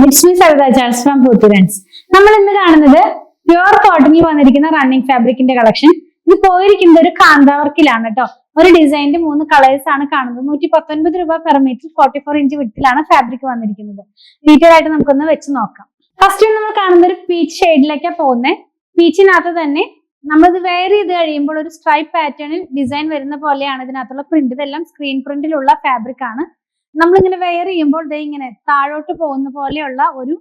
Lakshmi Saritha Charles from പൂത്തിരൻസ്. നമ്മൾ ഇന്ന് കാണുന്നത് പ്യുവർ കോട്ടണിൽ വന്നിരിക്കുന്ന റണ്ണിങ് ഫാബ്രിക്കിന്റെ കളക്ഷൻ. ഇത് പോയിരിക്കുന്നത് ഒരു കാന്ത വർക്കിലാണ് കേട്ടോ. ഒരു ഡിസൈനിന്റെ 3 കളേഴ്സ് ആണ് കാണുന്നത്. 119 രൂപ പെർ മീറ്റർ 44 ഇഞ്ച് വിട്ടിലാണ് ഫാബ്രിക് വന്നിരിക്കുന്നത്. ഡീറ്റെയിൽ ആയിട്ട് നമുക്കൊന്ന് വെച്ച് നോക്കാം. ഫസ്റ്റ് നമ്മൾ കാണുന്ന ഒരു പീച്ച് ഷെയ്ഡിലേക്കാണ് പോകുന്നത്. പീച്ചിനകത്ത് തന്നെ നമ്മളിത് വെയർ ചെയ്ത് കഴിയുമ്പോൾ ഒരു സ്ട്രൈപ്പ് പാറ്റേണിൽ ഡിസൈൻ വരുന്ന പോലെയാണ് ഇതിനകത്തുള്ള പ്രിന്റ്. ഇതെല്ലാം സ്ക്രീൻ പ്രിന്റിലുള്ള ഫാബ്രിക് ആണ്. നമ്മളിങ്ങനെ വെയർ ചെയ്യുമ്പോൾ ദേ ഇങ്ങനെ താഴോട്ട് പോകുന്ന പോലെയുള്ള ഒരു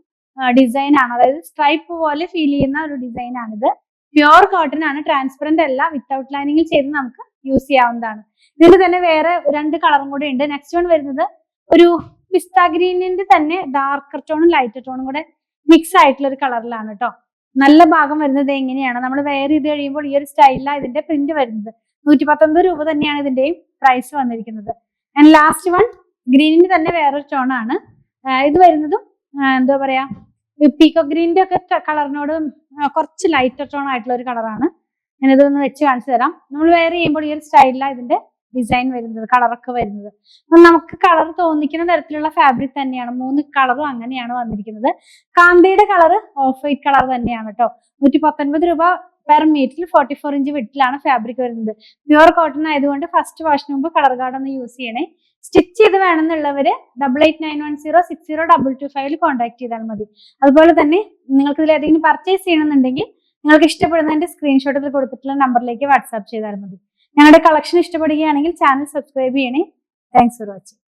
ഡിസൈൻ ആണ്, അതായത് സ്ട്രൈപ്പ് പോലെ ഫീൽ ചെയ്യുന്ന ഒരു ഡിസൈൻ ആണിത്. പ്യുവർ കോട്ടൺ ആണ്, ട്രാൻസ്പെറന്റ് അല്ല. വിത്തൗട്ട് ലൈനിങ്ങിൽ ചെയ്ത് നമുക്ക് യൂസ് ചെയ്യാവുന്നതാണ്. ഇതിൽ തന്നെ വേറെ 2 കളറും കൂടെ ഉണ്ട്. നെക്സ്റ്റ് വൺ വരുന്നത് ഒരു പിസ്ത ഗ്രീനിന്റെ തന്നെ ഡാർക്കർ ടോണും ലൈറ്റർ ടോണും കൂടെ മിക്സ് ആയിട്ടുള്ള ഒരു കളറിലാണ് കേട്ടോ. നല്ല ഭാഗം വരുന്നത് എങ്ങനെയാണ്, നമ്മൾ വെയർ ചെയ്ത് കഴിയുമ്പോൾ ഈ ഒരു സ്റ്റൈലിലാണ് ഇതിന്റെ പ്രിന്റ് വരുന്നത്. 119 രൂപ തന്നെയാണ് ഇതിന്റെയും പ്രൈസ് വന്നിരിക്കുന്നത്. ആൻഡ് ലാസ്റ്റ് വൺ ഗ്രീനിന്റെ തന്നെ വേറൊരു ടോണാണ്. ഇത് വരുന്നതും എന്താ പറയാ, പീക്കോ ഗ്രീനിന്റെ ഒക്കെ കളറിനോട് കുറച്ച് ലൈറ്റർ ടോൺ ആയിട്ടുള്ള ഒരു കളറാണ്. ഞാനിതൊന്ന് വെച്ച് കാണിച്ചു തരാം. നമ്മൾ വെയർ ചെയ്യുമ്പോൾ ഈ ഒരു സ്റ്റൈലിലാണ് ഇതിന്റെ ഡിസൈൻ വരുന്നത്, കളറൊക്കെ വരുന്നത്. അപ്പം നമുക്ക് കളർ തോന്നിക്കുന്ന തരത്തിലുള്ള ഫാബ്രിക് തന്നെയാണ്. 3 കളറും അങ്ങനെയാണ് വന്നിരിക്കുന്നത്. കാന്തയുടെ കളർ ഓഫ് വൈറ്റ് കളർ തന്നെയാണ് കേട്ടോ. 119 രൂപ പെർ മീറ്ററിൽ 44 ഇഞ്ച് വിട്ടിലാണ് ഫാബ്രിക് വരുന്നത്. പ്യുവർ കോട്ടൺ ആയതുകൊണ്ട് ഫസ്റ്റ് വാഷിന് മുമ്പ് കളർ ഗാർഡ് ഒന്ന് യൂസ് ചെയ്യണേ. സ്റ്റിച്ച് ചെയ്ത് വേണമെന്നുള്ളവര് 8891026225 കോൺടാക്ട് ചെയ്താൽ മതി. അതുപോലെ തന്നെ നിങ്ങൾക്ക് ഇതിൽ ഏതെങ്കിലും പർച്ചേസ് ചെയ്യണമെന്നുണ്ടെങ്കിൽ നിങ്ങൾക്ക് ഇഷ്ടപ്പെടുന്നതിന്റെ സ്ക്രീൻഷോട്ടിൽ കൊടുത്തിട്ടുള്ള നമ്പറിലേക്ക് വാട്സാപ്പ് ചെയ്താൽ മതി. ഞങ്ങളുടെ കളക്ഷൻ ഇഷ്ടപ്പെടുകയാണെങ്കിൽ ചാനൽ സബ്സ്ക്രൈബ് ചെയ്യണേ. Thanks for watching.